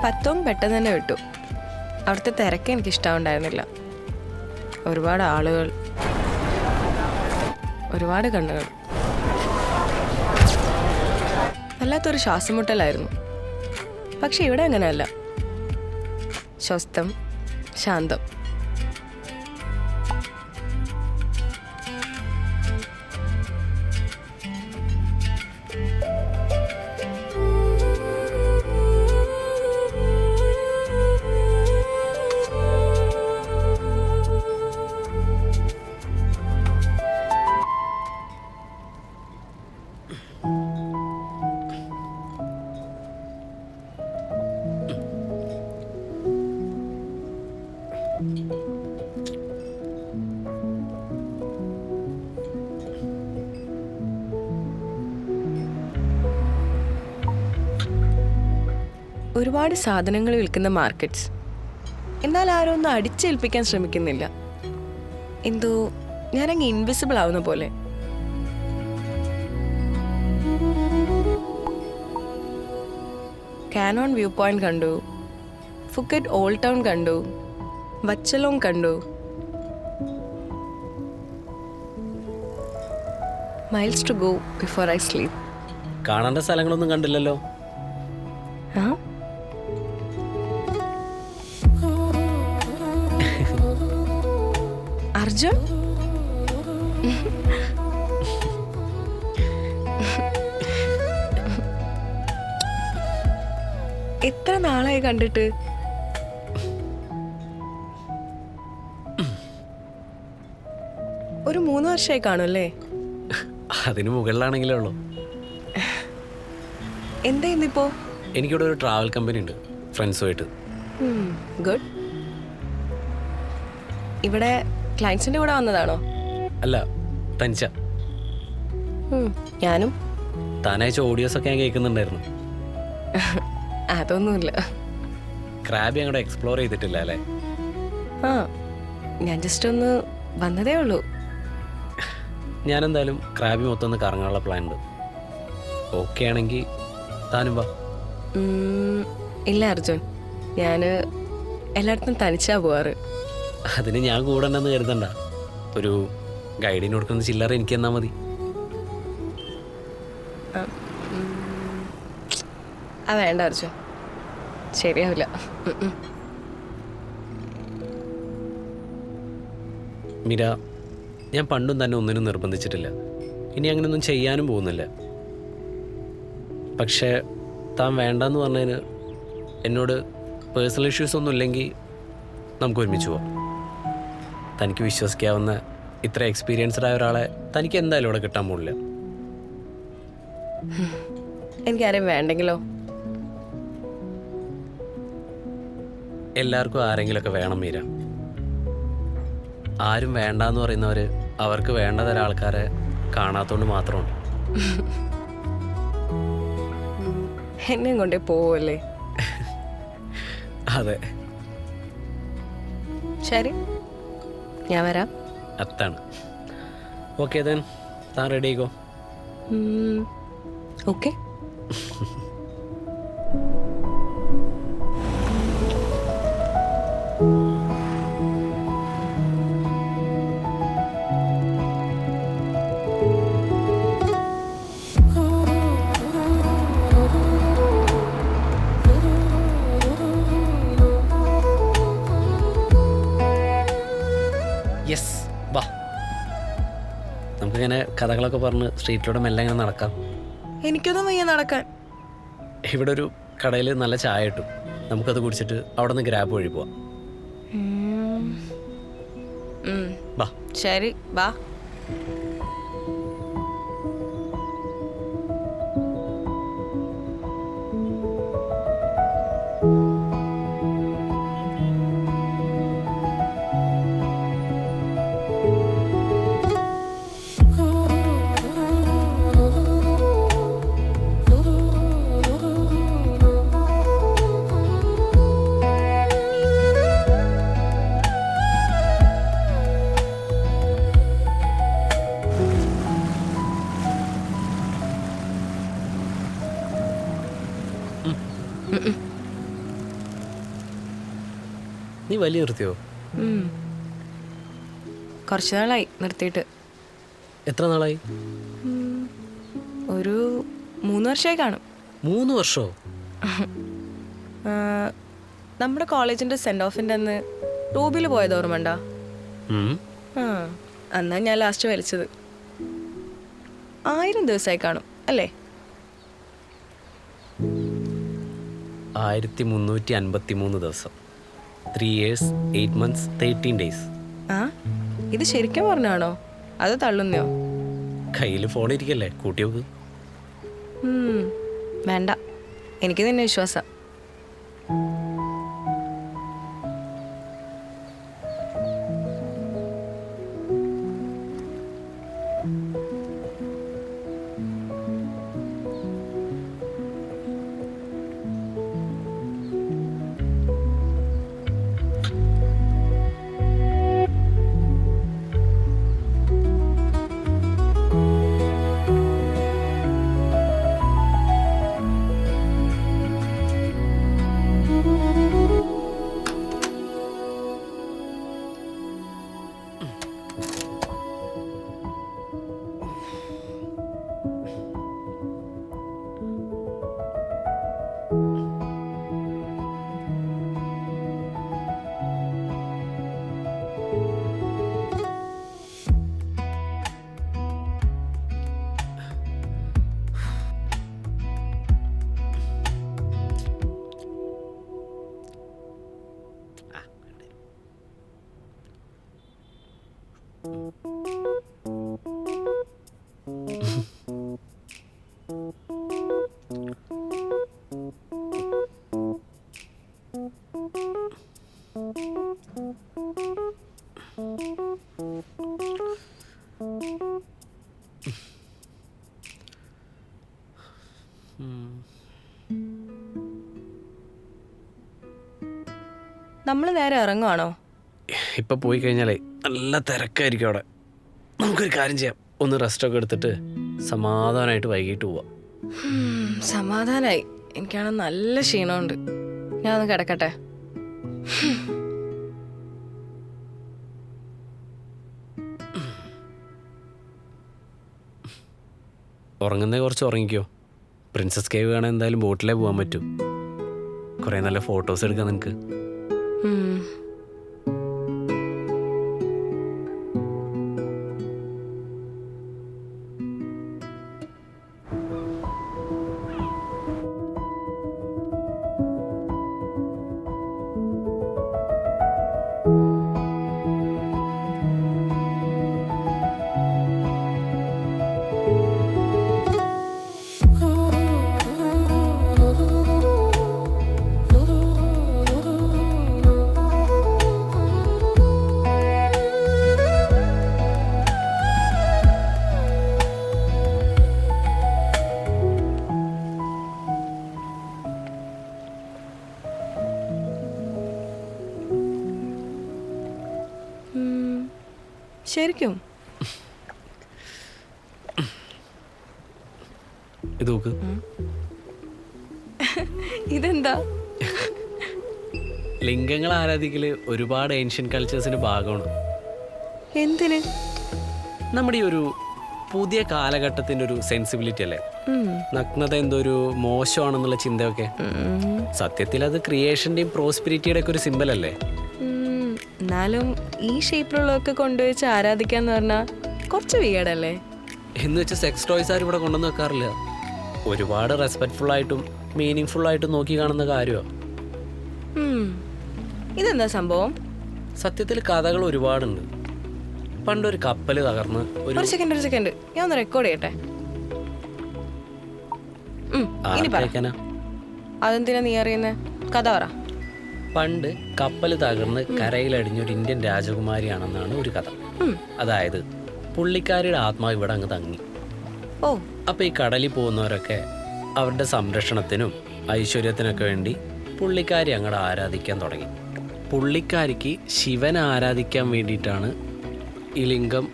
പത്തവും പെട്ടെന്ന് തന്നെ വിട്ടു. അവിടുത്തെ തിരക്ക് എനിക്കിഷ്ടമുണ്ടായിരുന്നില്ല. ഒരുപാട് ആളുകൾ, ഒരുപാട് കണ്ണുകൾ. വല്ലാത്തൊരു ശ്വാസമുട്ടലായിരുന്നു. പക്ഷെ ഇവിടെ അങ്ങനെയല്ല. സ്വസ്ഥം, ശാന്തം. ഒരുപാട് സാധനങ്ങൾ വിൽക്കുന്ന മാർക്കറ്റ്സ്. എന്നാൽ ആരും ഒന്നും അടിച്ചേൽപ്പിക്കാൻ ശ്രമിക്കുന്നില്ല. എന്തോ ഞാനങ്ങ് ഇൻവിസിബിൾ ആവുന്ന പോലെ. കാനോൺ വ്യൂ പോയിന്റ് കണ്ടു, ഫുക്കറ്റ് ഓൾഡ് ടൗൺ കണ്ടു, വച്ചലോങ് കണ്ടു, miles to go before I sleep. കാണേണ്ട സ്ഥലങ്ങളൊന്നും കണ്ടില്ലല്ലോ. അർജുൻ, എത്ര നാളായി കണ്ടിട്ട്? ഒരു 3 വർഷമായി കാണുമല്ലേ? അതിന് മുകളിലാണെങ്കിലേ ഉള്ളൂ. എന്താ ഇന്നിപ്പോ? എനിക്കിവിടെ ഒരു ട്രാവൽ കമ്പനി ഉണ്ട്, ഫ്രണ്ട്സുമായിട്ട്. ഗുഡ്. ഇവിടെ ക്ലയൻസിന്റെ കൂടെ വന്നതാണോ? അല്ല, തനിച്ച. ഞാനും. താനയച്ച ഓഡിയോസ് ഒക്കെ ഞാൻ കേൾക്കുന്നുണ്ടായിരുന്നു. അതൊന്നുമില്ല. ക്രാബി അങ്ങോട്ട് എക്സ്പ്ലോർ ചെയ്തിട്ടില്ല അല്ലേ? ആ, ഞാൻ ജസ്റ്റ് ഒന്ന് വന്നതേ ഉള്ളൂ. ഞാനെന്തായാലും ക്രാബി മൊത്തം ഒന്ന് കറങ്ങാനുള്ള പ്ലാൻ ഉണ്ട്. ഓക്കെ ആണെങ്കിൽ താനും വാ. ഇല്ല അർജുൻ, ഞാൻ എല്ലായിടത്തും തനിച്ചാ പോവാറ്. അതിന് ഞാൻ കൂടെ ഉണ്ടെന്ന് കരുതണ്ട. ഒരു ഗൈഡിന് കൊടുക്കുന്ന ചില്ലറ എനിക്ക് തന്നാ മതി. വേണ്ട അർജുൻ, ശരിയാവില്ല. മീര, ഞാൻ പണ്ടും തന്നെ ഒന്നിനും നിർബന്ധിച്ചിട്ടില്ല. ഇനി അങ്ങനെയൊന്നും ചെയ്യാനും പോകുന്നില്ല. പക്ഷേ താൻ വേണ്ടെന്ന് പറഞ്ഞതിന് എന്നോട് പേഴ്സണൽ ഇഷ്യൂസ് ഒന്നും ഇല്ലെങ്കിൽ നമുക്ക് ഒരുമിച്ച് പോവാം. തനിക്ക് വിശ്വസിക്കാവുന്ന ഇത്ര എക്സ്പീരിയൻസ്ഡ് ആയ ഒരാളെ തനിക്ക് എന്തായാലും ഇവിടെ കിട്ടാൻ പോകില്ല. എനിക്കാരെയും വേണ്ടെങ്കിലോ? എല്ലാവർക്കും ആരെങ്കിലുമൊക്കെ വേണം മീര. ആരും വേണ്ടാന്ന് പറയുന്നവർ അവർക്ക് വേണ്ട തരം ആൾക്കാരെ കാണാത്തോണ്ട് മാത്രമുണ്ട്. എന്നെയും കൊണ്ടേ പോവല്ലേ? അതെ, ശരി, ഞാൻ വരാം. അതാണ്. ഓക്കെ ദെൻ, താൻ റെഡി ആയിക്കോ. ഓക്കെ. യെസ്, വാ. നമുക്കിങ്ങനെ കഥകളൊക്കെ പറഞ്ഞ് സ്ട്രീറ്റിലൂടെ മെല്ലെ ഇങ്ങനെ നടക്കാം. എനിക്കൊന്നും വയ്യ നടക്കാൻ. ഇവിടെ ഒരു കടയിൽ നല്ല ചായ കിട്ടും. നമുക്കത് കുടിച്ചിട്ട് അവിടെ നിന്ന് ഗ്രാബ് വഴി പോവാം. വാ. ശരി, വാ. നീ വലിയ നിർത്തിയോ? കുറച്ച് നാളായി നിർത്തിയിട്ട്. എത്ര നാളായി? ഒരു 3 വർഷമായി കാണും. 3 വർഷമോ? നമ്മുടെ കോളേജിൻ്റെ സെൻഡ് ഓഫിൻ്റെ അന്ന് റൂബിൽ പോയത് ഓർമ്മണ്ടോ? അന്നാ ഞാൻ ലാസ്റ്റ് വലിച്ചത്. 1000 ദിവസമായി കാണും അല്ലേ? 1353 ദിവസം. 3 years 8 months 13 days. ആ, ഇത് ശരിക്കും പറഞ്ഞാണോ അത് തള്ളുന്നയോ? കയ്യിൽ ഫോൺ ഇരിക്കല്ലേ, കൂട്ടി നോക്ക്. വേണ്ട, എനിക്ക് നിന്നെ വിശ്വാസം. നമ്മൾ നേരെ ഇറങ്ങുവാണോ? ഇപ്പം പോയി കഴിഞ്ഞാലേ നല്ല തിരക്കായിരിക്കും അവിടെ. നമുക്കൊരു കാര്യം ചെയ്യാം, ഒന്ന് റെസ്റ്റൊക്കെ എടുത്തിട്ട് സമാധാനമായിട്ട് വൈകിട്ട് പോവാം. സമാധാനായി. എനിക്കാണ് നല്ല ക്ഷീണമുണ്ട്. ഞാൻ ഒന്ന് കിടക്കട്ടെ. ഉറങ്ങുന്നേ കുറച്ച് ഉറങ്ങിക്കോ. പ്രിൻസസ് കേവ് കാണാൻ എന്തായാലും ബോട്ടിലേ പോകാൻ പറ്റും. കുറേ നല്ല ഫോട്ടോസ് എടുക്കാം നിനക്ക്. ശരിക്കും ഇത് നോക്ക്. ഇതെന്താ? ലിംഗങ്ങൾ ആരാധിക്കല് ഒരുപാട് ഏൻഷ്യൻ കൾച്ചേഴ്സിന്റെ ഭാഗമാണ്. എന്തിന്? നമ്മുടെ ഈ ഒരു പുതിയ കാലഘട്ടത്തിന്റെ ഒരു സെൻസിബിലിറ്റി അല്ലേ? നഗ്നത എന്തോ ഒരു മോശമാണെന്നുള്ള ചിന്തയൊക്കെ. സത്യത്തിൽ അത് ക്രിയേഷന്റെയും പ്രോസ്പിരിറ്റിയുടെ ഒക്കെ ഒരു സിമ്പൽ അല്ലേ? എന്നാലും ഈ ഷേപ്പിലുള്ളതൊക്കെ കൊണ്ടുവച്ച് ആരാധിക്കാന്ന് പറഞ്ഞാൽ കുറച്ച് വീടല്ലേ? എന്ന് വെച്ചാൽ സെക്സ് ടോയ്സ് ആരും ഇവിടെ കൊണ്ടുവന്ന് വെക്കാറില്ല. ഒരുപാട് റെസ്പെക്ട്ഫുൾ ആയിട്ടും മീനിങ് ഫുൾ ആയിട്ടും നോക്കി കാണുന്ന കാര്യമാണ്. ഇതെന്താ സംഭവം? സത്യത്തിൽ കഥകൾ ഒരുപാടുണ്ട്. പണ്ടൊരു കപ്പൽ തകർന്ന് ഒരു സെക്കൻഡ് ഞാൻ ഒന്ന് റെക്കോർഡ് ചെയ്യട്ടെ. അതെന്തിനാ നീ അറിയുന്നേ? കഥ പറ. പണ്ട് കപ്പൽ തകർന്ന് കരയിലടിഞ്ഞൊരു ഇന്ത്യൻ രാജകുമാരിയാണെന്നാണ് ഒരു കഥ. അതായത് പുള്ളിക്കാരിയുടെ ആത്മാവ് ഇവിടെ അങ്ങ് തങ്ങി. അപ്പൊ ഈ കടലിൽ പോകുന്നവരൊക്കെ അവരുടെ സംരക്ഷണത്തിനും ഐശ്വര്യത്തിനൊക്കെ വേണ്ടി പുള്ളിക്കാരി അങ്ങോട്ട് ആരാധിക്കാൻ തുടങ്ങി. പുള്ളിക്കാരിക്ക് ശിവനെ ആരാധിക്കാൻ വേണ്ടിയിട്ടാണ് ഈ ലിംഗം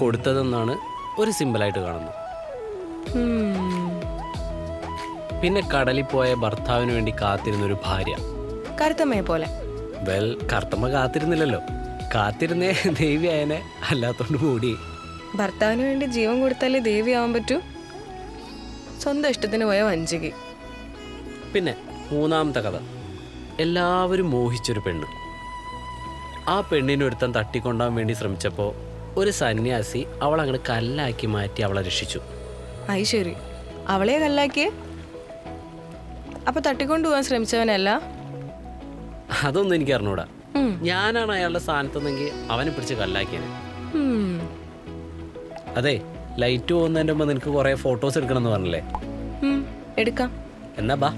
കൊടുത്തതെന്നാണ് ഒരു സിമ്പിളായിട്ട് കാണുന്നത്. പിന്നെ കടലിൽ പോയ ഭർത്താവിന് വേണ്ടി കാത്തിരുന്നൊരു ഭാര്യ, കരുത്തമ്മയെ പോലെ. വെൽ കറുത്തമ്മ കാത്തിരുന്നില്ലല്ലോ. കാത്തിരുന്നേ ദേവി ആയനെ, അല്ലാത്തോണ്ട് കൂടി. ഭർത്താവിന് വേണ്ടി ജീവൻ കൊടുത്താലേ ദേവിയാവാൻ പറ്റൂ. സ്വന്തം ഇഷ്ടത്തിന് പോയ വഞ്ചകി. പിന്നെ മൂന്നാമത്തെ കഥ, എല്ലാവരും മോഹിച്ചൊരു പെണ്ണ്. ആ പെണ്ണിനെ ഒരുത്തൻ തട്ടിക്കൊണ്ടാൻ വേണ്ടി ശ്രമിച്ചപ്പോൾ ഒരു സന്യാസി അവളങ്ങനെ കല്ലാക്കി മാറ്റി അവളെ രക്ഷിച്ചു. അത് ശരി, അവളെ കല്ലാക്കിയേ? അപ്പൊ തട്ടിക്കൊണ്ടുപോകാൻ ശ്രമിച്ചവനല്ല? അതൊന്നും എനിക്ക് അറിഞ്ഞൂടാ. ഞാനാണ് അയാളുടെ സ്ഥാനത്തെന്നെങ്കിൽ അവനെ പിടിച്ച് കല്ലാക്കിയത്. അതെ, ലൈറ്റ് പോകുന്നതിൻ്റെ മുമ്പ് നിനക്ക് കുറേ ഫോട്ടോസ് എടുക്കണമെന്ന് പറഞ്ഞില്ലേ? എടുക്കാം. എന്നാ ബാ.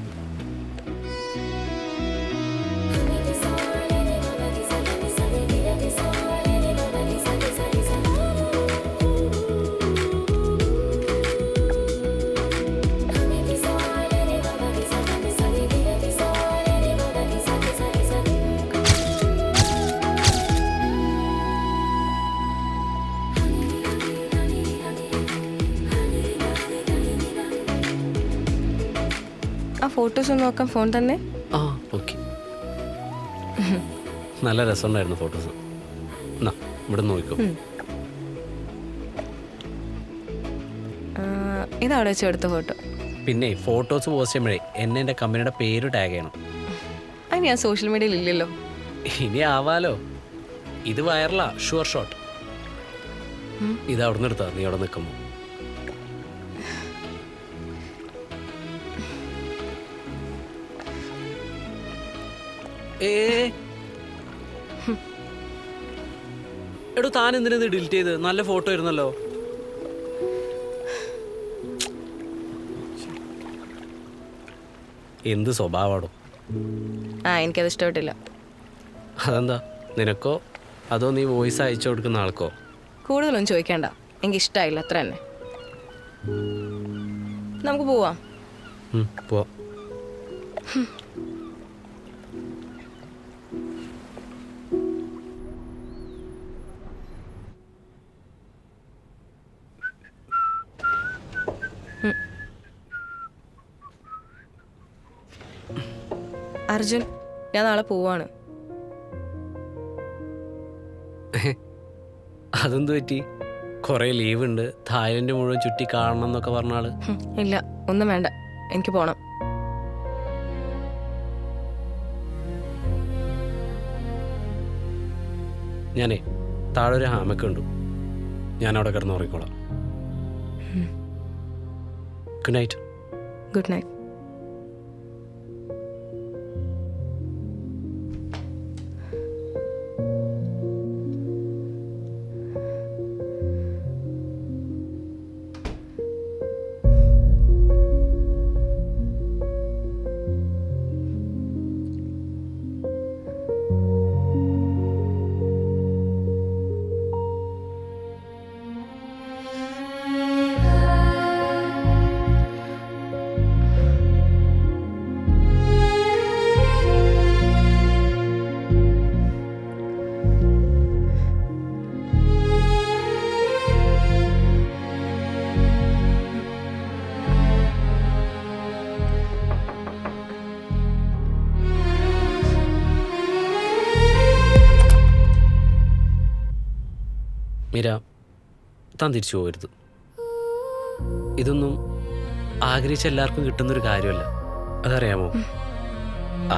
ആ ഫോട്ടോസ് ഒന്ന് നോക്കാം. ഫോൺ തന്നെ. ആ ഓക്കെ. നല്ല രസമുണ്ടായിരുന്നു ഫോട്ടോസ്. എന്നാ ഇവിടെ നോക്കൂ. ഇതവിടെ വെച്ച് എടുത്ത ഫോട്ടോ. പിന്നെ ഫോട്ടോസ് പോസ്റ്റ് ചെയ്യുമ്പോഴേ എന്നെ എൻ്റെ കമ്പനിയുടെ പേര് ടാഗ് ചെയ്യണം. അത് ഞാൻ സോഷ്യൽ മീഡിയയിൽ ഇല്ലല്ലോ. ഇനി ആവാലോ. ഇത് വൈറലാ, ഷുവർ ഷോട്ട്. ഇത് അവിടെ നിന്ന് എടുത്താ നീ അവിടെ നിൽക്കുമ്പോൾ. എടോ താൻ എന്തിനാ ഇത് ഡിലീറ്റ് ചെയ്ത്? നല്ല ഫോട്ടോ ആയിരുന്നല്ലോ. എന്ത് സ്വഭാവമാണോ? എനിക്കത് ഇഷ്ടപ്പെട്ടില്ല. അതെന്താ? നിനക്കോ അതോ നീ വോയിസ് അയച്ചു കൊടുക്കുന്ന ആൾക്കോ? കൂടുതലൊന്നും ചോദിക്കണ്ട, എനിക്ക് ഇഷ്ടമായില്ല, അത്ര തന്നെ. നമുക്ക് പോവാം. പോവാം. അർജുൻ, ഞാൻ നാളെ പോവാണ്. അതെന്ത് പറ്റി? കുറേ ലീവ് ഉണ്ട്, തായ്ലൻഡ് മുഴുവൻ ചുറ്റി കാണണം എന്നൊക്കെ പറഞ്ഞാള്. ഇല്ല, ഒന്നും വേണ്ട, എനിക്ക് പോണം. ഞാനേ താഴെ ഒരു ഹാമൊക്കെ ഉണ്ട്, ഞാൻ അവിടെ കിടന്ന് ഉറങ്ങിക്കോളാം. Good night. Good night. Meera, താൻ തിരിച്ചു പോകരുത്. ഇതൊന്നും ആഗ്രഹിച്ച എല്ലാവർക്കും കിട്ടുന്നൊരു കാര്യമല്ല, അതറിയാമോ?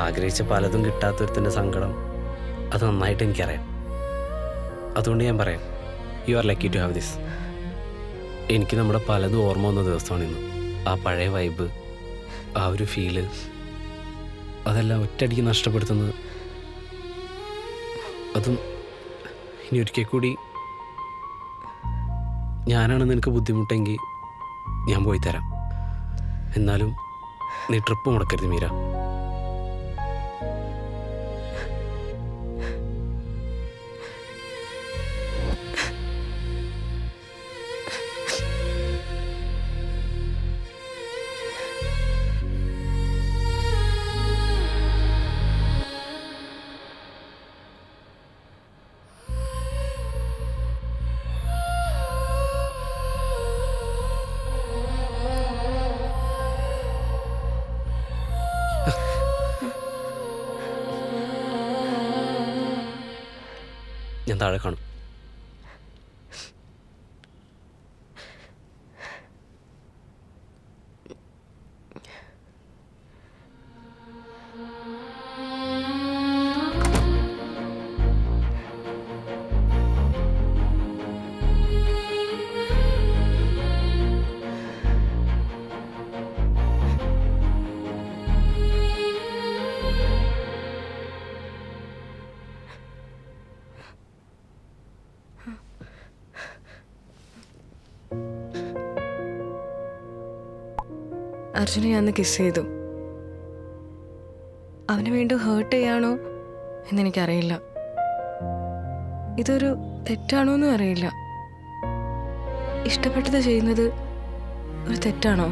ആഗ്രഹിച്ച പലതും കിട്ടാത്തൊരുത്തിൻ്റെ സങ്കടം അത് നന്നായിട്ട് എനിക്കറിയാം. അതുകൊണ്ട് ഞാൻ പറയാം, you are lucky to have this. എനിക്ക് നമ്മുടെ പലതും ഓർമ്മ വന്ന ദിവസമാണിന്ന്. ആ പഴയ വൈബ്, ആ ഒരു ഫീല്, അതെല്ലാം ഒറ്റയടിക്ക് നഷ്ടപ്പെടുത്തുന്നത്. അതും ഇനി ഒരിക്കൽ കൂടി ഞാനാണ് നിനക്ക് ബുദ്ധിമുട്ടെങ്കിൽ ഞാൻ പോയി തരാം. എന്നാലും നീ ട്രിപ്പ് മുടക്കരുത് മീര. ഞാൻ താഴെ കാണും. അർജുനെ ഞാൻ കിസ് ചെയ്തു. അവനെ വീണ്ടും ഹേർട്ട് ചെയ്യാണോ എന്നെനിക്കറിയില്ല. ഇതൊരു തെറ്റാണോ എന്നും അറിയില്ല. ഇഷ്ടപ്പെട്ടത് ചെയ്യുന്നത് ഒരു തെറ്റാണോ?